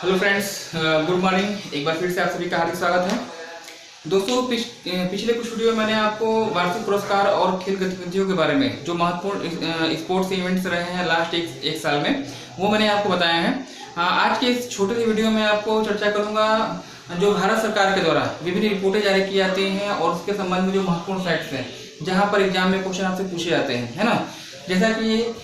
Hello friends, good morning. एक बार फिर से आप सभी का हार्दिक स्वागत है। दोस्तों, पिछले कुछ वीडियो में मैंने आपको वार्षिक पुरस्कार और खेल गतिविधियों के बारे में जो महत्वपूर्ण स्पोर्ट्स इवेंट्स रहे हैं लास्ट एक साल में, वो मैंने आपको बताया है। आज के इस छोटे से वीडियो में आपको चर्चा करूंगा जो भारत सरकार के द्वारा विभिन्न रिपोर्टें जारी की जाती हैं और उसके संबंध में जो महत्वपूर्ण फैक्ट्स हैं, जहाँ पर एग्जाम में क्वेश्चन आपसे पूछे जाते हैं, है ना। जैसा कि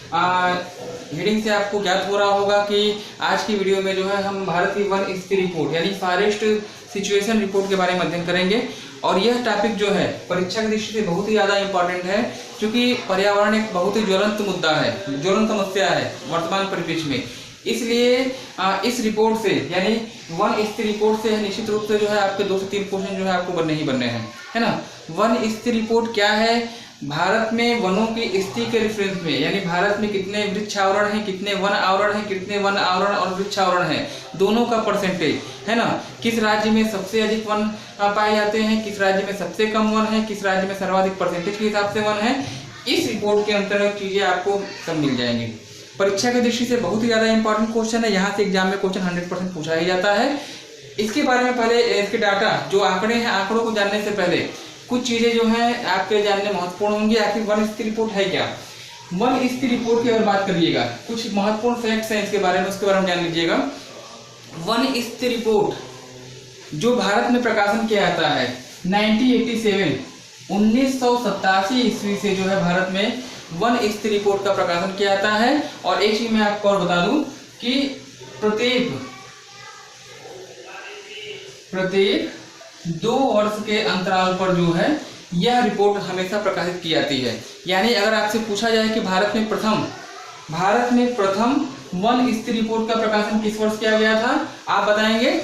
हेडिंग से आपको ज्ञात हो रहा होगा कि आज की वीडियो में जो है हम भारतीय वन स्थिति रिपोर्ट यानी फॉरेस्ट सिचुएशन रिपोर्ट के बारे में अध्ययन करेंगे। और यह टॉपिक जो है परीक्षा की दृष्टि से बहुत ही ज़्यादा इंपॉर्टेंट है, क्योंकि पर्यावरण एक बहुत ही ज्वलंत मुद्दा है, ज्वलंत समस्या है वर्तमान परिप्रेक्ष्य में। इसलिए इस रिपोर्ट से यानी वन स्थिति रिपोर्ट से निश्चित रूप से जो है आपके 2 से 3 क्वेश्चन जो है आपको बनने ही बनने हैं, है ना। वन स्थिति रिपोर्ट क्या है? भारत में वनों की स्थिति के रेफरेंस में, यानी भारत में कितने वृक्ष आवरण हैं, कितने वन आवरण हैं, कितने वन आवरण और वृक्ष आवरण हैं, दोनों का परसेंटेज, है ना। किस राज्य में सबसे अधिक वन पाए जाते हैं, किस राज्य में सबसे कम वन है, किस राज्य में सर्वाधिक परसेंटेज के हिसाब से वन है, इस रिपोर्ट के अंतर्गत चीजें आपको सब मिल जाएंगी। परीक्षा की दृष्टि से बहुत ही ज्यादा इंपॉर्टेंट क्वेश्चन है। यहाँ से एग्जाम में क्वेश्चन 100% पूछा ही जाता है। इसके बारे में पहले इसके डाटा जो आंकड़े हैं, आंकड़ों को जानने से पहले कुछ चीजें जो हैं आपके जानने महत्वपूर्ण होंगी। आखिर वन स्थिति रिपोर्ट है क्या? वन स्थिति रिपोर्ट की अगर बात करिएगा, कुछ महत्वपूर्ण फैक्ट्स हैं इसके बारे में, उसके बारे में जान लीजिएगा। वन स्थिति रिपोर्ट जो भारत में प्रकाशन किया जाता है 1987 ईस्वी से जो है भारत में वन स्थिति रिपोर्ट का प्रकाशन किया जाता है। और एक चीज मैं आपको और बता दूं कि प्रत्येक 2 वर्ष के अंतराल पर जो है यह रिपोर्ट हमेशा प्रकाशित की जाती है। यानी अगर आपसे पूछा जाए कि भारत में प्रथम वन स्थिति रिपोर्ट का प्रकाशन किस वर्ष किया गया था, आप बताएंगे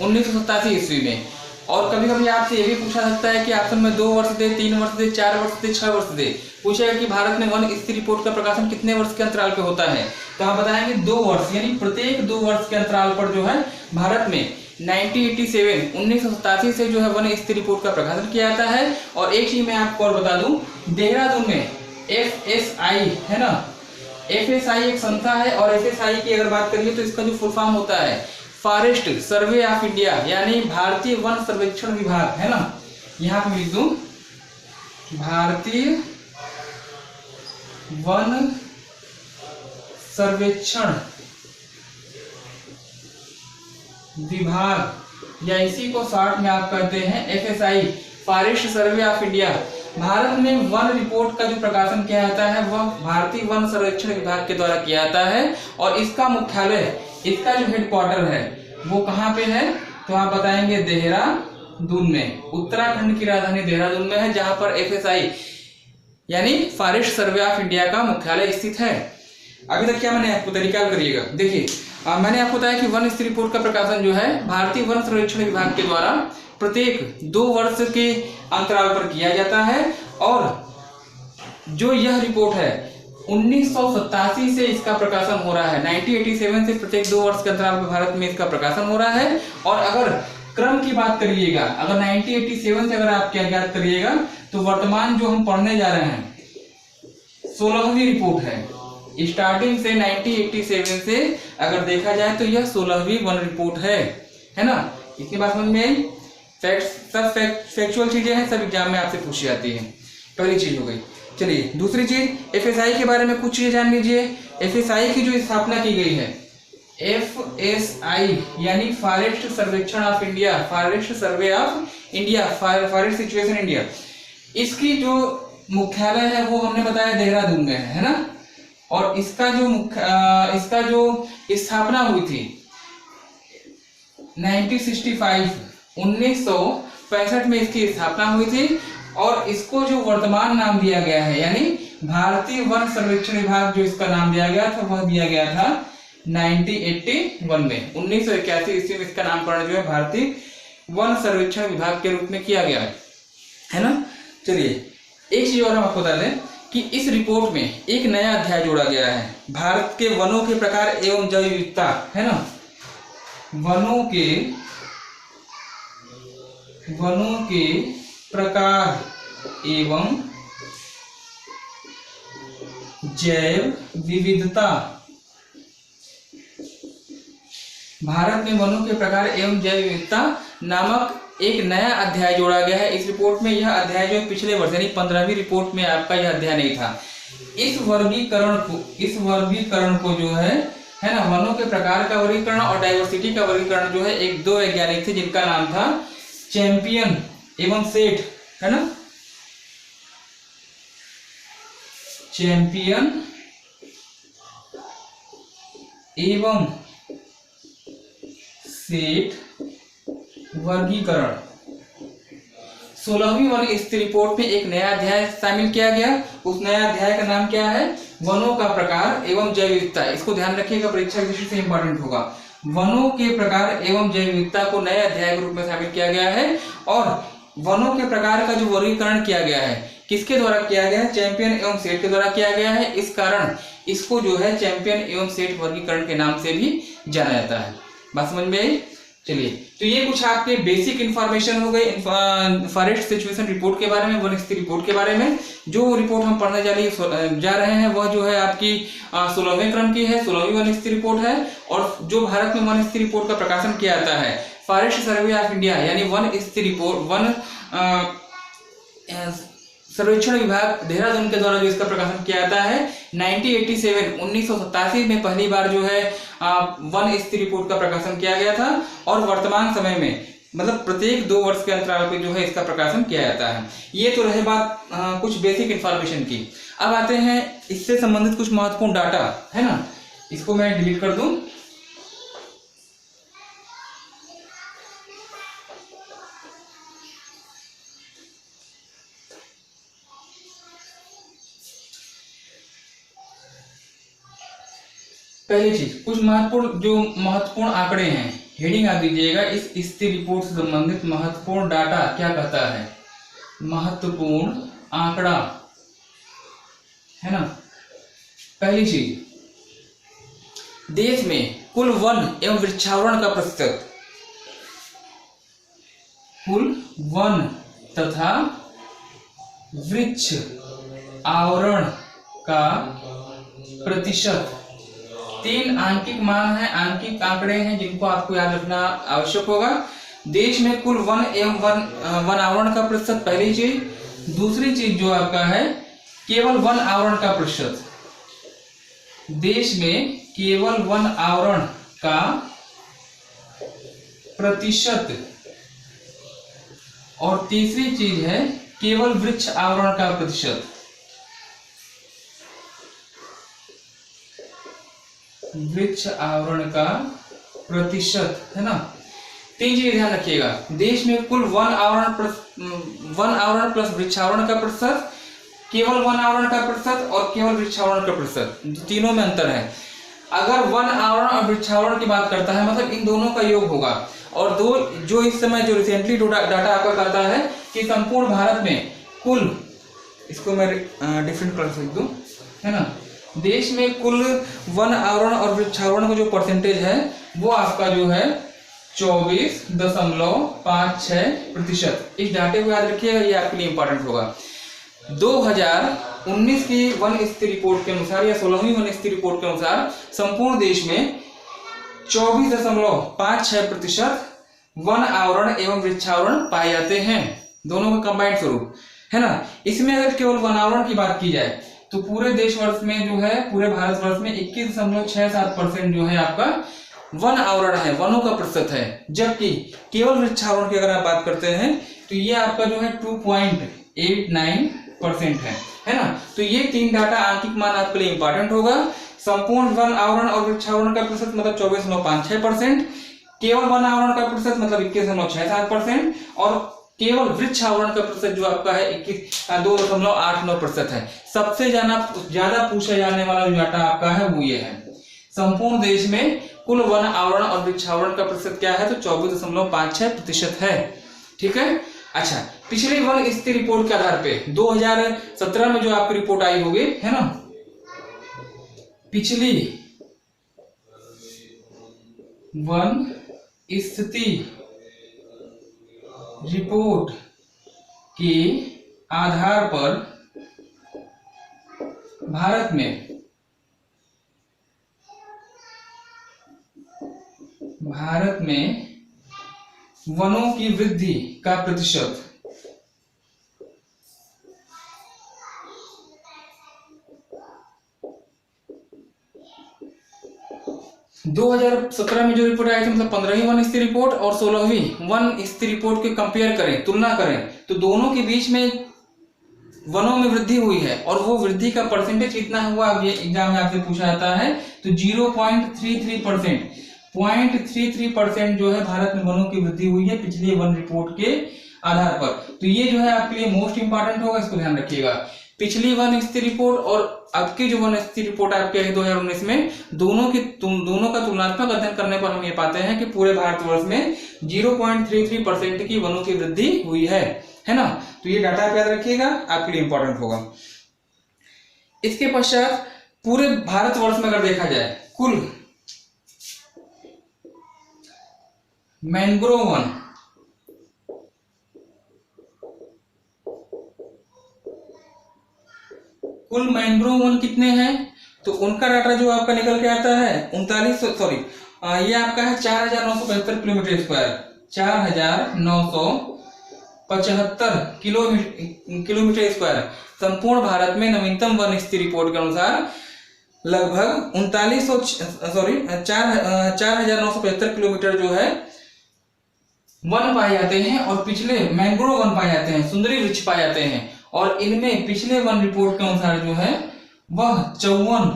1987 ईस्वी में। और कभी कभी आपसे ये भी पूछा सकता है कि ऑप्शन में 2 वर्ष दे, 3 वर्ष दे, 4 वर्ष दे, 6 वर्ष दे। पूछेगा कि भारत में वन स्थिति रिपोर्ट का प्रकाशन कितने वर्ष के अंतराल पे होता है, तो आप बताएंगे 2 वर्ष, यानी प्रत्येक 2 वर्ष के अंतराल पर जो है भारत में 1987 से जो है वन स्थिति रिपोर्ट का प्रकाशन किया जाता है। और एक चीज मैं आपको और बता दूं, देहरादून में FSI है ना, FSI एक संस्था है। और FSI की अगर बात करिए तो इसका जो फुल फॉर्म होता है फॉरेस्ट सर्वे ऑफ इंडिया, यानी भारतीय वन सर्वेक्षण विभाग, है ना। यहाँ पे लिख दूं भारतीय वन सर्वेक्षण विभाग, या इसी को शॉर्ट में आप कहते हैं FSI, forest survey of India. Bharat में वन रिपोर्ट का जो प्रकाशन किया जाता है वह भारतीय वन सर्वेक्षण विभाग के द्वारा किया जाता है। और इसका मुख्यालय, इसका जो हेडक्वार्टर है वो कहाँ पे है, तो आप बताएंगे देहरादून में। उत्तराखंड की राजधानी देहरादून में है, जहां पर FSI यानी फॉरेस्ट सर्वे ऑफ इंडिया का मुख्यालय स्थित है। अभी तक क्या मैंने आपको तरीका करिएगा, देखिए मैंने आपको बताया कि वन स्थिति रिपोर्ट का प्रकाशन जो है भारतीय वन सर्वेक्षण विभाग के द्वारा प्रत्येक 2 वर्ष के अंतराल पर किया जाता है। और जो यह रिपोर्ट है 1987 से इसका प्रकाशन हो रहा है, 1987 से प्रत्येक 2 वर्ष के अंतराल पर भारत में इसका प्रकाशन हो रहा है। और अगर क्रम की बात करिएगा, अगर 1987 से अगर आप क्या ज्ञात करिएगा, तो वर्तमान जो हम पढ़ने जा रहे हैं 16वीं रिपोर्ट है। स्टार्टिंग से 1987 से अगर देखा जाए तो यह 16वीं वन रिपोर्ट है ना। इतनी बात समझ में आई? सब फैक्चुअल चीजें हैं, सब एग्जाम में आपसे पूछी जाती है। पहली चीज हो गई। चलिए दूसरी चीज, FSI के बारे में कुछ चीजें जान लीजिए। FSI की जो स्थापना की गई है, FSI यानी फॉरेस्ट सर्वेक्षण of India, forest survey of India, forest situation India, इसकी जो मुख्यालय है वो हमने बताया देहरादून में है ना। और इसका जो स्थापना हुई थी 1965 में इसकी स्थापना हुई थी। और इसको जो वर्तमान नाम दिया गया है, यानी भारतीय वन सर्वेक्षण विभाग जो इसका नाम दिया गया था, वह दिया गया था 1981 में। 1981 ईस्वी में इसका नामकरण जो है भारतीय वन सर्वेक्षण विभाग के रूप में किया गया है ना। चलिए एक चीज और हम आपको बता दें कि इस रिपोर्ट में एक नया अध्याय जोड़ा गया है, भारत के वनों के प्रकार एवं जैव विविधता, है ना। वनों के प्रकार एवं जैव विविधता। भारत में वनों के प्रकार एवं जैव विविधता नामक एक नया अध्याय जोड़ा गया है। इस रिपोर्ट में यह अध्याय जो पिछले वर्ष यानी 15वीं रिपोर्ट में आपका यह अध्याय नहीं था। इस वर्गीकरण को जो है ना, वनों के प्रकार का वर्गीकरण और डाइवर्सिटी का वर्गीकरण जो है एक दो वैज्ञानिक थे जिनका नाम था चैंपियन एवं सेठ, है ना, चैंपियन एवं सेठ वर्गीकरण। 16वीं वन स्थिति रिपोर्ट में एक नया अध्याय शामिल किया गया। उस नया अध्याय का नाम क्या है? वनों का प्रकार एवं जैव विविधता। इसको ध्यान रखिएगा, परीक्षा की दृष्टि से इंपॉर्टेंट होगा। वनों के प्रकार एवं जैव विविधता को नए अध्याय के रूप में शामिल किया गया है और वनों के प्रकार का जो वर्गीकरण किया गया है किसके द्वारा किया गया है? चैंपियन एवं सेठ के द्वारा किया गया है। इस कारण इसको जो है चैंपियन एवं सेठ वर्गीकरण के नाम से भी जाना जाता है। बात समझ में आई? चलिए, तो ये कुछ आपके बेसिक इंफॉर्मेशन हो गई फॉरेस्ट सिचुएशन रिपोर्ट के बारे में, वन स्थिति रिपोर्ट के बारे में। जो रिपोर्ट हम पढ़ने जा रहे हैं वह जो है आपकी 16वें क्रम की है, 16वीं वन स्थिति रिपोर्ट है। और जो भारत में वन स्थिति रिपोर्ट का प्रकाशन किया जाता है फॉरेस्ट सर्वे ऑफ इंडिया यानी वन स्थिति रिपोर्ट, वन सर्वेक्षण विभाग देहरादून के द्वारा जो इसका प्रकाशन किया जाता है 1987 में पहली बार जो है वन स्थिति रिपोर्ट का प्रकाशन किया गया था और वर्तमान समय में मतलब प्रत्येक 2 वर्ष के अंतराल पे जो है इसका प्रकाशन किया जाता है। ये तो रहे बात कुछ बेसिक इंफॉर्मेशन की। अब आते हैं इससे संबंधित कुछ महत्वपूर्ण डाटा, है ना। इसको मैं डिलीट कर दूं। पहली चीज, कुछ महत्वपूर्ण आंकड़े हैं, हेडिंग आप दीजिएगा। इस स्थिति रिपोर्ट से संबंधित महत्वपूर्ण डाटा क्या कहता है? महत्वपूर्ण आंकड़ा, है ना। पहली चीज, देश में कुल वन एवं वृक्षावरण का प्रतिशत, कुल वन तथा वृक्ष आवरण का प्रतिशत। 3 आंकिक मान है, आंकिक आंकड़े हैं जिनको आपको याद रखना आवश्यक होगा। देश में कुल वन एवं वन आवरण का प्रतिशत, पहली चीज। दूसरी चीज जो आपका है केवल वन आवरण का प्रतिशत, देश में केवल वन आवरण का प्रतिशत। और तीसरी चीज है केवल वृक्ष आवरण का प्रतिशत। वृक्ष आवरण का प्रतिशत, है ना। 3 चीज ध्यान रखिएगा। देश में कुल वन आवरण प्लस वृक्षावरण का प्रतिशत, केवल वन आवरण का प्रतिशत और केवल वृक्षावरण का प्रतिशत, तीनों में अंतर है। अगर वन आवरण और वृक्षावरण की बात करता है मतलब इन दोनों का योग होगा। और जो इस समय जो रिसेंटली डाटा आपका कहता है कि संपूर्ण भारत में कुल, इसको मैं डिफरेंट कलर से लिख दूं, है ना। देश में कुल वन आवरण और वृक्षावरण का जो परसेंटेज है वो आपका जो है 24.56%। इस डाटे को याद रखिएगा, ये आपके लिए इंपॉर्टेंट होगा। 2019 की वन स्थिति रिपोर्ट के अनुसार या 16वीं वन स्थिति रिपोर्ट के अनुसार संपूर्ण देश में 24.56% वन आवरण एवं वृक्षावरण पाए जाते हैं, दोनों का कंबाइंड स्वरूप, है ना। इसमें अगर केवल वन आवरण की बात की जाए तो पूरे देशवर्ष में जो है, पूरे भारतवर्ष में 21.67% जो है आपका वन आवरण है, वनों का प्रतिशत है। जबकि केवल वृक्षावरण की अगर आप बात करते हैं तो ये आपका जो है 2.89% है ना। तो ये 3 डाटा आंकिक मान आपके लिए इंपॉर्टेंट होगा। संपूर्ण वन आवरण और वृक्षावरण का प्रतिशत मतलब 24.56%, केवल वन आवरण का प्रतिशत मतलब 21.67% और केवल वृक्ष आवरण का प्रतिशत जो आपका है 2.89% है। सबसे ज्यादा पूछा जाने वाला जो डाटा आपका है वो ये है। संपूर्ण देश में कुल वन आवरण और वृक्ष आवरण का प्रतिशत क्या है? तो 24.56% है। ठीक है। अच्छा, पिछली वन स्थिति रिपोर्ट के आधार पे 2017 में जो आपकी रिपोर्ट आई होगी, है ना, पिछली वन स्थिति रिपोर्ट के आधार पर भारत में वनों की वृद्धि का प्रतिशत। 2017 में जो रिपोर्ट आई थी, मतलब 15वीं वन स्थिति रिपोर्ट और 16वीं वन स्थिति रिपोर्ट के कंपेयर करें, तुलना करें, तो दोनों के बीच में वनों में वृद्धि हुई है और वो वृद्धि का परसेंटेज कितना हुआ, अब ये एग्जाम में आपसे पूछा जाता है, तो 0.33%, 0.33% जो है भारत में वनों की वृद्धि हुई है पिछली वन रिपोर्ट के आधार पर। तो ये जो है आपके लिए मोस्ट इंपॉर्टेंट होगा, इसको ध्यान रखिएगा। पिछली वन स्थिति रिपोर्ट और अब की जो वन स्थिति रिपोर्ट आपके आई 2019 में, दोनों का तुलनात्मक अध्ययन करने पर हम ये पाते हैं कि पूरे भारतवर्ष में 0.33% की वनों की वृद्धि हुई है ना। तो ये डाटा आप याद रखिएगा, आपके लिए इंपॉर्टेंट होगा। इसके पश्चात पूरे भारतवर्ष में अगर देखा जाए, कुल मैंग्रोव वन, कुल मैंग्रोव वन कितने हैं, तो उनका डाटा जो आपका निकल के आता है 39, ये आपका है 4975 किलोमीटर स्क्वायर, 4975 किलोमीटर स्क्वायर। संपूर्ण भारत में नवीनतम वन स्थिति रिपोर्ट के अनुसार लगभग 4975 किलोमीटर जो है वन पाए जाते हैं और पिछले मैंग्रोव वन पाए जाते हैं, सुंदरी वृक्ष पाए जाते हैं, और इनमें पिछले वन रिपोर्ट के अनुसार जो है वह 54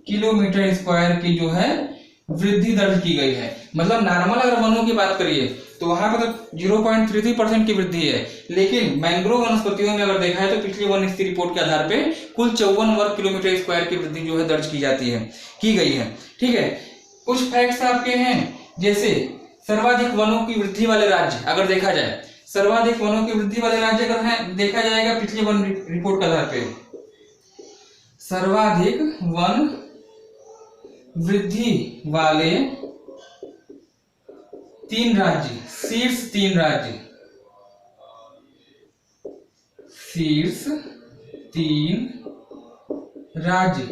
किलोमीटर स्क्वायर की जो है वृद्धि दर्ज की गई है। मतलब नॉर्मल अगर वनों की बात करिए तो वहां पर तो 0.33% की वृद्धि है, लेकिन मैंग्रोव वनस्पतियों में अगर देखा है तो पिछली वन स्थिति रिपोर्ट के आधार पे कुल 54 वर्ग किलोमीटर स्क्वायर की वृद्धि जो है दर्ज की गई है। ठीक है, कुछ फैक्ट्स आपके हैं, जैसे सर्वाधिक वनों की वृद्धि वाले राज्य अगर देखा जाए, सर्वाधिक वनों की वृद्धि वाले राज्य अगर है देखा जाएगा पिछली वन रिपोर्ट के आधार पे, सर्वाधिक वन वृद्धि वाले 3 राज्य, शीर्ष 3 राज्य, शीर्ष 3 राज्य,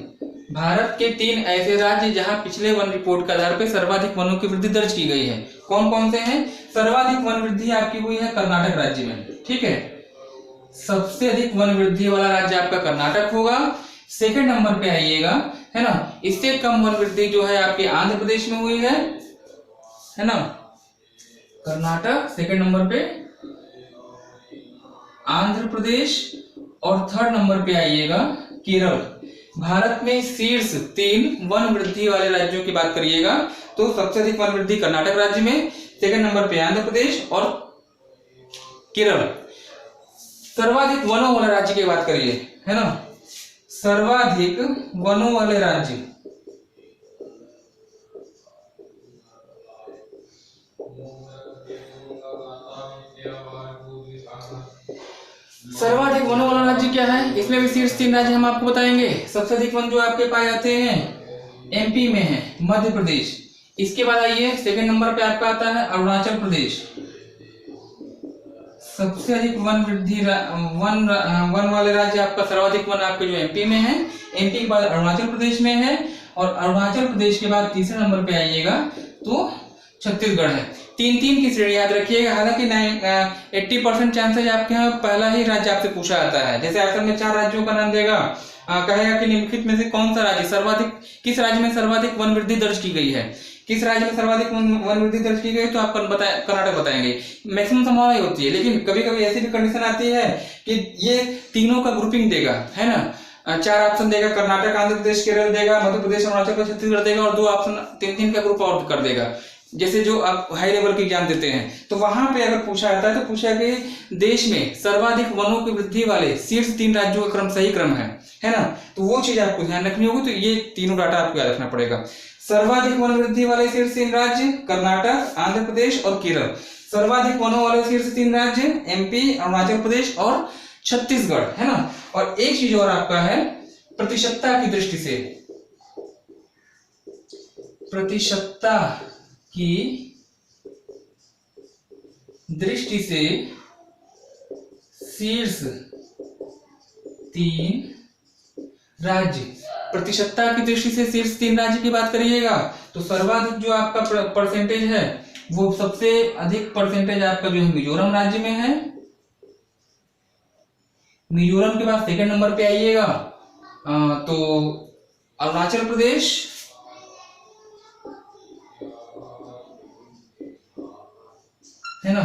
भारत के 3 ऐसे राज्य जहां पिछले वन रिपोर्ट के आधार पर सर्वाधिक वनों की वृद्धि दर्ज की गई है। कौन कौन से हैं? सर्वाधिक वन वृद्धि आपकी हुई है कर्नाटक राज्य में। ठीक है, सबसे अधिक वन वृद्धि वाला राज्य आपका कर्नाटक होगा। सेकंड नंबर पे आइएगा, है ना, इससे कम वन वृद्धि जो है आपके आंध्र प्रदेश में हुई है ना, कर्नाटक सेकंड नंबर पे, आंध्र प्रदेश, और थर्ड नंबर पे आइएगा केरल। भारत में शीर्ष 3 वन वृद्धि वाले राज्यों की बात करिएगा तो सबसे अधिक वन वृद्धि कर्नाटक राज्य में, सेकंड नंबर पे आंध्र प्रदेश और केरल। सर्वाधिक वनों वाले राज्य की बात करिए, है ना, सर्वाधिक वनों वाले राज्य, सर्वाधिक वनों वाला राज्य क्या है? इसमें भी शीर्ष 3 राज्य हम आपको बताएंगे। सबसे अधिक वन जो आपके पाए जाते हैं एमपी में है, मध्य प्रदेश। इसके बाद आइए सेकंड नंबर पे आपका आता है अरुणाचल प्रदेश। सबसे अधिक वन वृद्धि वन वाले राज्य आपका सर्वाधिक वन आपके जो एमपी में है, एमपी के बाद अरुणाचल प्रदेश में है, और अरुणाचल प्रदेश के बाद तीसरे नंबर पे आइएगा तो छत्तीसगढ़ है। 3-3 की श्रेणी याद रखिएगा। हालांकि 80% चांसेज आपके यहाँ पहला ही राज्य आपसे पूछा जाता है। जैसे आंसर में 4 राज्यों का नाम देगा, कहेगा कि निम्नलिखित में से कौन सा राज्य किस राज्य में सर्वाधिक वन वृद्धि दर्ज की गई है, किस राज्य में सर्वाधिक वन वृद्धि दर्ज की गई, तो आप कर्नाटक बताएंगे। मैक्सिमम संभावना होती है, लेकिन कभी कभी ऐसी भी कंडीशन आती है कि ये तीनों का ग्रुपिंग देगा, है ना, 4 ऑप्शन देगा, कर्नाटक, आंध्र प्रदेश, केरल देगा, मध्य प्रदेश, अरुणाचल प्रदेश, छत्तीसगढ़ देगा, और 2 ऑप्शन 3-3 का ग्रुप और कर देगा। जैसे जो आप हाई लेवल के एग्जाम देते हैं तो वहां पे अगर पूछा जाता है तो पूछा कि देश में सर्वाधिक वनों की वृद्धि वाले शीर्ष 3 राज्यों का क्रम सही क्रम है ना, तो वो चीज आपको ध्यान रखनी होगी। तो ये तीनों डाटा आपको याद रखना पड़ेगा। सर्वाधिक वन वृद्धि वाले शीर्ष 3 राज्य कर्नाटक, आंध्र प्रदेश और केरल। सर्वाधिक वनों वाले शीर्ष 3 राज्य एमपी, अरुणाचल प्रदेश और छत्तीसगढ़, है ना। और एक चीज और आपका है, प्रतिशतता की दृष्टि से, प्रतिशतता की दृष्टि से शीर्ष 3 राज्य, प्रतिशतता की दृष्टि से शीर्ष 3 राज्य की बात करिएगा तो सर्वाधिक जो आपका परसेंटेज है वो सबसे अधिक परसेंटेज आपका जो है मिजोरम राज्य में है। मिजोरम के बाद सेकंड नंबर पे आइएगा तो अरुणाचल प्रदेश, है ना,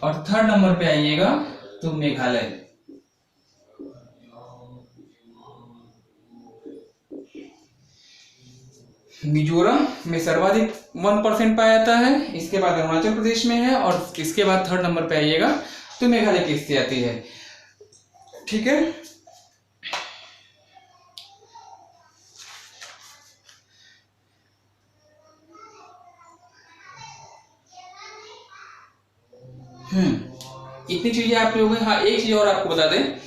और थर्ड नंबर पे आइएगा तो मेघालय। मिजोरम में सर्वाधिक 1% पाया जाता है, इसके बाद अरुणाचल प्रदेश में है और इसके बाद थर्ड नंबर पे आइएगा तो मेघालय की स्थिति आती है। ठीक है, इतनी चीजें आप लोग। हाँ, एक चीज और आपको बता दें,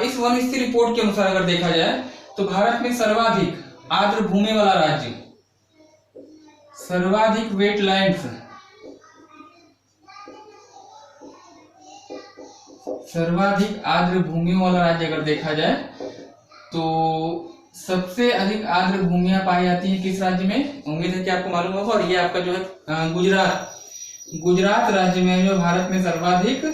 इस वन स्थिति रिपोर्ट के अनुसार अगर देखा जाए तो भारत में सर्वाधिक आर्द्र भूमि वाला राज्य, सर्वाधिक वेटलैंड्स, सर्वाधिक आर्द्र भूमि वाला राज्य अगर देखा जाए तो सबसे अधिक आर्द्र भूमियां पाई जाती है किस राज्य में? उम्मीद है कि आपको मालूम होगा। और ये आपका जो है गुजरात राज्य में जो भारत में सर्वाधिक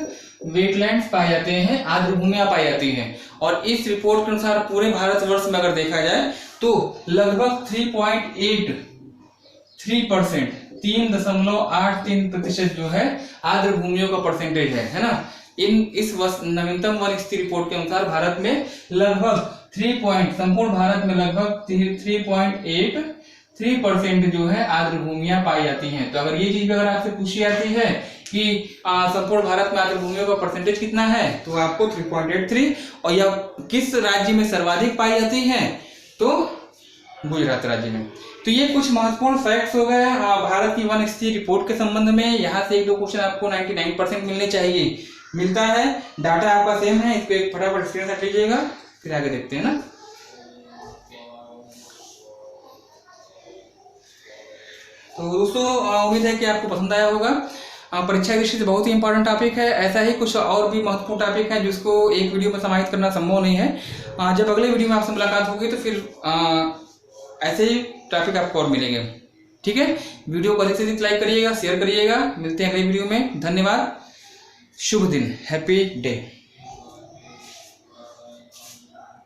वेटलैंड्स पाए जाते हैं, आर्द्र भूमियां पाई जाती हैं। और इस रिपोर्ट के अनुसार पूरे भारतवर्ष में अगर देखा जाए तो लगभग 3.83%, 3.83% जो है आर्द्र भूमियों का परसेंटेज है ना। इस नवीनतम वन स्थिति रिपोर्ट के अनुसार भारत में लगभग संपूर्ण भारत में लगभग 3.83% जो है आर्द्र भूमियां पाई जाती हैं। तो अगर ये चीज अगर आपसे पूछी जाती है कि संपूर्ण भारत में आर्द्र भूमियों का परसेंटेज कितना है तो आपको 3.83, और यह किस राज्य में सर्वाधिक पाई जाती हैं तो गुजरात राज्य में। तो ये कुछ महत्वपूर्ण फैक्ट्स हो गए भारत की वन स्थिति रिपोर्ट के संबंध में। यहाँ से 1-2 क्वेश्चन आपको 99% मिलने चाहिए, मिलता है। डाटा आपका सेम है, इसको एक फटाफट स्क्रीनशॉट लीजिएगा, फिर आगे देखते हैं ना। तो दोस्तों उम्मीद है कि आपको पसंद आया होगा। परीक्षा की दृष्टि से बहुत ही इंपॉर्टेंट टॉपिक है। ऐसा ही कुछ और भी महत्वपूर्ण टॉपिक है जिसको एक वीडियो में समाहित करना संभव नहीं है। जब अगले वीडियो में आपसे मुलाकात होगी तो फिर ऐसे ही टॉपिक आपको और मिलेंगे। ठीक है, वीडियो को अधिक से अधिक लाइक करिएगा, शेयर करिएगा। मिलते हैं अगले वीडियो में। धन्यवाद, शुभ दिन, हैप्पी डे।